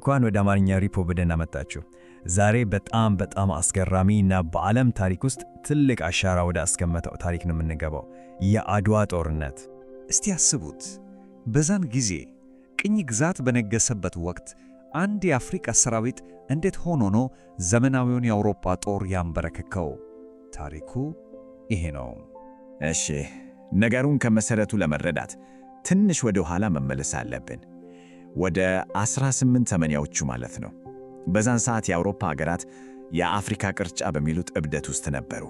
እንኳን ወደ አማርኛ ሪፖ በደህና መጣችሁ። ዛሬ በጣም አስገራሚ እና በዓለም ታሪክ ውስጥ ትልቅ አሻራ ወደ አስቀመጠው ታሪክ ነው የምንገባው፣ የአድዋ ጦርነት። እስቲ ያስቡት፣ በዛን ጊዜ ቅኝ ግዛት በነገሰበት ወቅት አንድ የአፍሪካ ሰራዊት እንዴት ሆኖ ነው ዘመናዊውን የአውሮፓ ጦር ያንበረከከው? ታሪኩ ይሄ ነው። እሺ፣ ነገሩን ከመሰረቱ ለመረዳት ትንሽ ወደ ኋላ መመለስ አለብን። ወደ 1880ዎቹ ማለት ነው። በዛን ሰዓት የአውሮፓ ሀገራት የአፍሪካ ቅርጫ በሚሉት እብደት ውስጥ ነበሩ።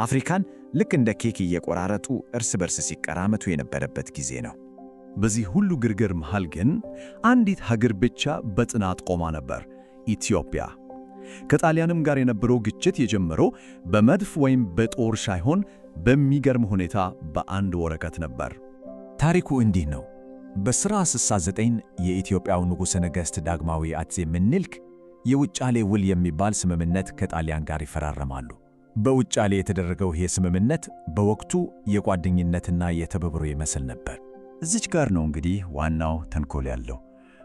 አፍሪካን ልክ እንደ ኬክ እየቆራረጡ እርስ በርስ ሲቀራመቱ የነበረበት ጊዜ ነው። በዚህ ሁሉ ግርግር መሃል ግን አንዲት ሀገር ብቻ በጽናት ቆማ ነበር፣ ኢትዮጵያ። ከጣሊያንም ጋር የነበረው ግጭት የጀመረው በመድፍ ወይም በጦር ሳይሆን በሚገርም ሁኔታ በአንድ ወረቀት ነበር። ታሪኩ እንዲህ ነው። በ1069 የኢትዮጵያው ንጉሠ ነገሥት ዳግማዊ አፄ ምኒልክ የውጫሌ ውል የሚባል ስምምነት ከጣሊያን ጋር ይፈራረማሉ። በውጫሌ የተደረገው ይህ ስምምነት በወቅቱ የጓደኝነትና የትብብር ይመስል ነበር። እዚች ጋር ነው እንግዲህ ዋናው ተንኮል ያለው።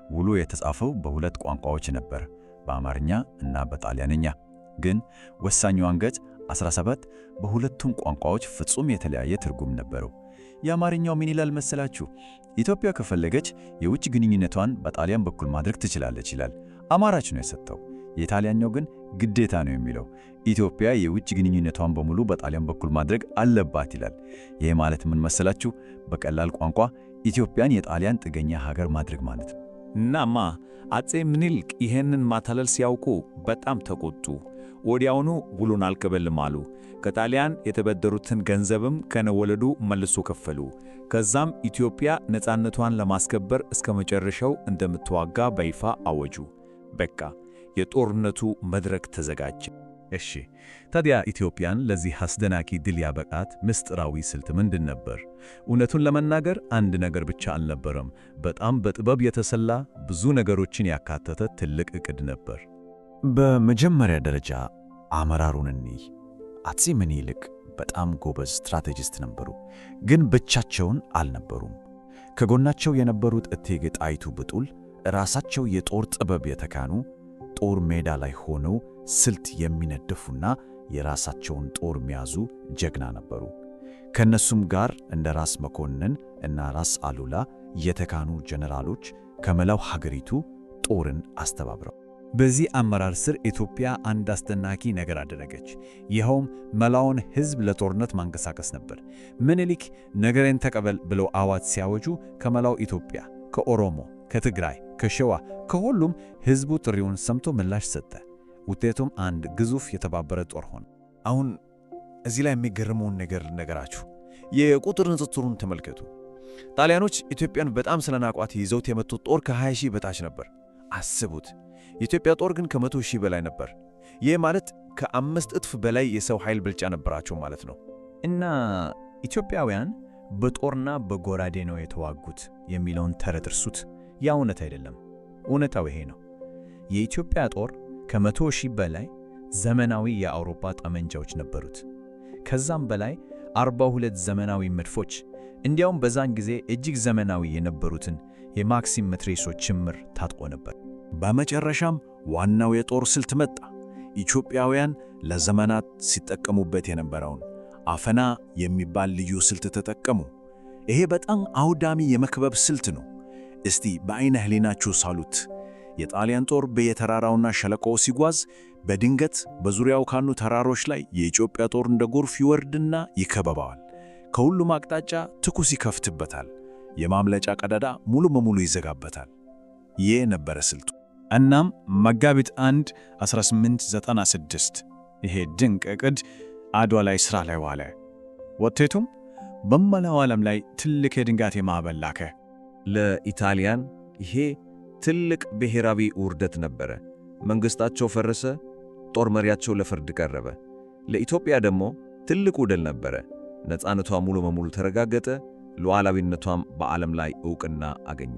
ውሉ የተጻፈው በሁለት ቋንቋዎች ነበር፣ በአማርኛ እና በጣሊያንኛ። ግን ወሳኙ አንቀጽ 17 በሁለቱም ቋንቋዎች ፍጹም የተለያየ ትርጉም ነበረው። የአማርኛው ምን ይላል መሰላችሁ? ኢትዮጵያ ከፈለገች የውጭ ግንኙነቷን በጣሊያን በኩል ማድረግ ትችላለች ይላል። አማራጭ ነው የሰጠው። የጣሊያኛው ግን ግዴታ ነው የሚለው። ኢትዮጵያ የውጭ ግንኙነቷን በሙሉ በጣሊያን በኩል ማድረግ አለባት ይላል። ይህ ማለት ምን መሰላችሁ? በቀላል ቋንቋ ኢትዮጵያን የጣሊያን ጥገኛ ሀገር ማድረግ ማለት ነው። እናማ አፄ ምኒልክ ይሄንን ማታለል ሲያውቁ በጣም ተቆጡ። ወዲያውኑ ውሉን አልቀበልም አሉ። ከጣሊያን የተበደሩትን ገንዘብም ከነወለዱ መልሶ ከፈሉ። ከዛም ኢትዮጵያ ነፃነቷን ለማስከበር እስከ መጨረሻው እንደምትዋጋ በይፋ አወጁ። በቃ የጦርነቱ መድረክ ተዘጋጀ። እሺ፣ ታዲያ ኢትዮጵያን ለዚህ አስደናቂ ድል ያበቃት ምስጢራዊ ስልት ምንድን ነበር? እውነቱን ለመናገር አንድ ነገር ብቻ አልነበረም። በጣም በጥበብ የተሰላ ብዙ ነገሮችን ያካተተ ትልቅ ዕቅድ ነበር። በመጀመሪያ ደረጃ አመራሩን እንይ። አፄ ምኒልክ በጣም ጎበዝ ስትራቴጂስት ነበሩ፣ ግን ብቻቸውን አልነበሩም። ከጎናቸው የነበሩት እቴጌ ጣይቱ ብጡል ራሳቸው የጦር ጥበብ የተካኑ፣ ጦር ሜዳ ላይ ሆነው ስልት የሚነድፉና የራሳቸውን ጦር የሚያዙ ጀግና ነበሩ። ከነሱም ጋር እንደ ራስ መኮንን እና ራስ አሉላ የተካኑ ጀነራሎች ከመላው ሀገሪቱ ጦርን አስተባብረው በዚህ አመራር ስር ኢትዮጵያ አንድ አስደናቂ ነገር አደረገች። ይኸውም መላውን ሕዝብ ለጦርነት ማንቀሳቀስ ነበር። ምኒልክ ነገሬን ተቀበል ብለው አዋጅ ሲያወጁ ከመላው ኢትዮጵያ፣ ከኦሮሞ፣ ከትግራይ፣ ከሸዋ፣ ከሁሉም ሕዝቡ ጥሪውን ሰምቶ ምላሽ ሰጠ። ውጤቱም አንድ ግዙፍ የተባበረ ጦር ሆነ። አሁን እዚህ ላይ የሚገርመውን ነገር ልነገራችሁ። የቁጥር ንጽጽሩን ተመልከቱ። ጣሊያኖች ኢትዮጵያን በጣም ስለናቋት ይዘውት የመጡት ጦር ከ20 ሺህ በታች ነበር። አስቡት። የኢትዮጵያ ጦር ግን ከ100 ሺህ በላይ ነበር። ይህ ማለት ከ5 እጥፍ በላይ የሰው ኃይል ብልጫ ነበራቸው ማለት ነው። እና ኢትዮጵያውያን በጦርና በጎራዴ ነው የተዋጉት የሚለውን ተረት እርሱት። ያ እውነት አይደለም። እውነታው ይሄ ነው። የኢትዮጵያ ጦር ከ100 ሺህ በላይ ዘመናዊ የአውሮፓ ጠመንጃዎች ነበሩት። ከዛም በላይ 42 ዘመናዊ መድፎች፣ እንዲያውም በዛን ጊዜ እጅግ ዘመናዊ የነበሩትን የማክሲም መትረየሶች ጭምር ታጥቆ ነበር። በመጨረሻም ዋናው የጦር ስልት መጣ። ኢትዮጵያውያን ለዘመናት ሲጠቀሙበት የነበረውን አፈና የሚባል ልዩ ስልት ተጠቀሙ። ይሄ በጣም አውዳሚ የመክበብ ስልት ነው። እስቲ በዓይነ ሕሊናችሁ ሳሉት። የጣሊያን ጦር በየተራራውና ሸለቆው ሲጓዝ በድንገት በዙሪያው ካሉ ተራሮች ላይ የኢትዮጵያ ጦር እንደ ጎርፍ ይወርድና ይከበባዋል። ከሁሉም አቅጣጫ ትኩስ ይከፍትበታል። የማምለጫ ቀዳዳ ሙሉ በሙሉ ይዘጋበታል። ይህ ነበረ ስልቱ። እናም መጋቢት 1 1896 ይሄ ድንቅ ዕቅድ አድዋ ላይ ሥራ ላይ ዋለ። ውጤቱም በመላው ዓለም ላይ ትልቅ የድንጋጤ ማዕበል ላከ። ለኢጣሊያን ይሄ ትልቅ ብሔራዊ ውርደት ነበረ። መንግሥታቸው ፈረሰ፣ ጦር መሪያቸው ለፍርድ ቀረበ። ለኢትዮጵያ ደግሞ ትልቁ ድል ነበረ። ነፃነቷ ሙሉ በሙሉ ተረጋገጠ፣ ሉዓላዊነቷም በዓለም ላይ ዕውቅና አገኘ።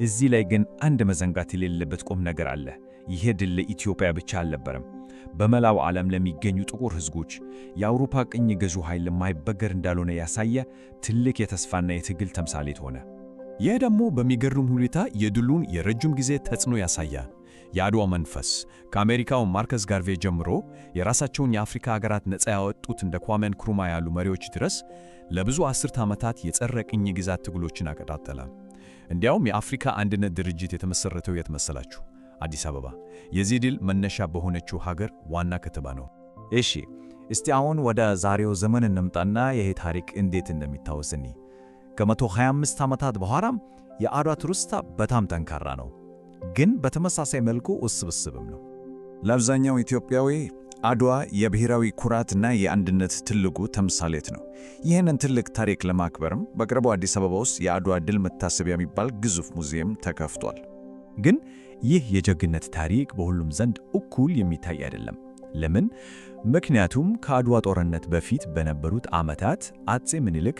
እዚህ ላይ ግን አንድ መዘንጋት የሌለበት ቁም ነገር አለ። ይሄ ድል ለኢትዮጵያ ብቻ አልነበረም። በመላው ዓለም ለሚገኙ ጥቁር ሕዝቦች የአውሮፓ ቅኝ ገዢ ኃይል የማይበገር እንዳልሆነ ያሳየ ትልቅ የተስፋና የትግል ተምሳሌት ሆነ። ይህ ደግሞ በሚገርም ሁኔታ የድሉን የረጅም ጊዜ ተጽዕኖ ያሳያል። የአድዋ መንፈስ ከአሜሪካው ማርከስ ጋርቬ ጀምሮ የራሳቸውን የአፍሪካ ሀገራት ነፃ ያወጡት እንደ ኳሜ ንክሩማ ያሉ መሪዎች ድረስ ለብዙ አስርት ዓመታት የጸረ ቅኝ ግዛት ትግሎችን አቀጣጠለ። እንዲያውም የአፍሪካ አንድነት ድርጅት የተመሠረተው የት መሰላችሁ? አዲስ አበባ፣ የዚህ ድል መነሻ በሆነችው ሀገር ዋና ከተማ ነው። እሺ፣ እስቲ አሁን ወደ ዛሬው ዘመን እንምጣና ይሄ ታሪክ እንዴት እንደሚታወስኒ። ከ125 ዓመታት በኋላም የአድዋ ትውስታ በጣም ጠንካራ ነው፣ ግን በተመሳሳይ መልኩ ውስብስብም ነው። ለአብዛኛው ኢትዮጵያዊ አድዋ የብሔራዊ ኩራትና የአንድነት ትልቁ ተምሳሌት ነው። ይህንን ትልቅ ታሪክ ለማክበርም በቅርቡ አዲስ አበባ ውስጥ የአድዋ ድል መታሰቢያ የሚባል ግዙፍ ሙዚየም ተከፍቷል። ግን ይህ የጀግንነት ታሪክ በሁሉም ዘንድ እኩል የሚታይ አይደለም። ለምን? ምክንያቱም ከአድዋ ጦርነት በፊት በነበሩት ዓመታት አፄ ምኒልክ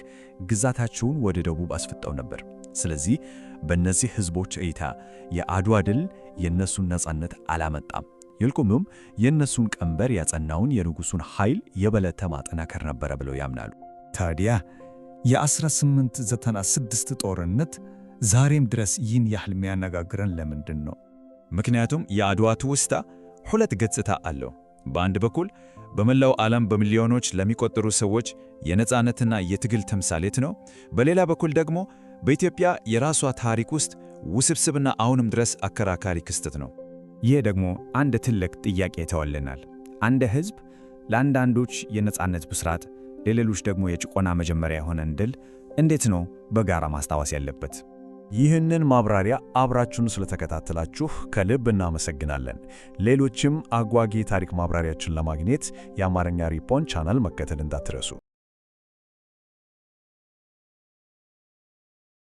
ግዛታቸውን ወደ ደቡብ አስፍጠው ነበር። ስለዚህ በእነዚህ ሕዝቦች እይታ የአድዋ ድል የእነሱን ነፃነት አላመጣም። ይልቁንም የእነሱን ቀንበር ያጸናውን የንጉሡን ኃይል የበለጠ ማጠናከር ነበረ ብለው ያምናሉ። ታዲያ የ1896 ጦርነት ዛሬም ድረስ ይህን ያህል የሚያነጋግረን ለምንድን ነው? ምክንያቱም የአድዋ ትውስታ ሁለት ገጽታ አለው። በአንድ በኩል በመላው ዓለም በሚሊዮኖች ለሚቆጠሩ ሰዎች የነፃነትና የትግል ተምሳሌት ነው። በሌላ በኩል ደግሞ በኢትዮጵያ የራሷ ታሪክ ውስጥ ውስብስብና አሁንም ድረስ አከራካሪ ክስተት ነው። ይህ ደግሞ አንድ ትልቅ ጥያቄ ይተወልናል። አንድ ሕዝብ ለአንዳንዶች የነፃነት ብስራት፣ ለሌሎች ደግሞ የጭቆና መጀመሪያ የሆነን ድል እንዴት ነው በጋራ ማስታወስ ያለበት? ይህንን ማብራሪያ አብራችሁን ስለተከታተላችሁ ከልብ እናመሰግናለን። ሌሎችም አጓጊ ታሪክ ማብራሪያችን ለማግኘት የአማርኛ ሪፖን ቻናል መከተል እንዳትረሱ።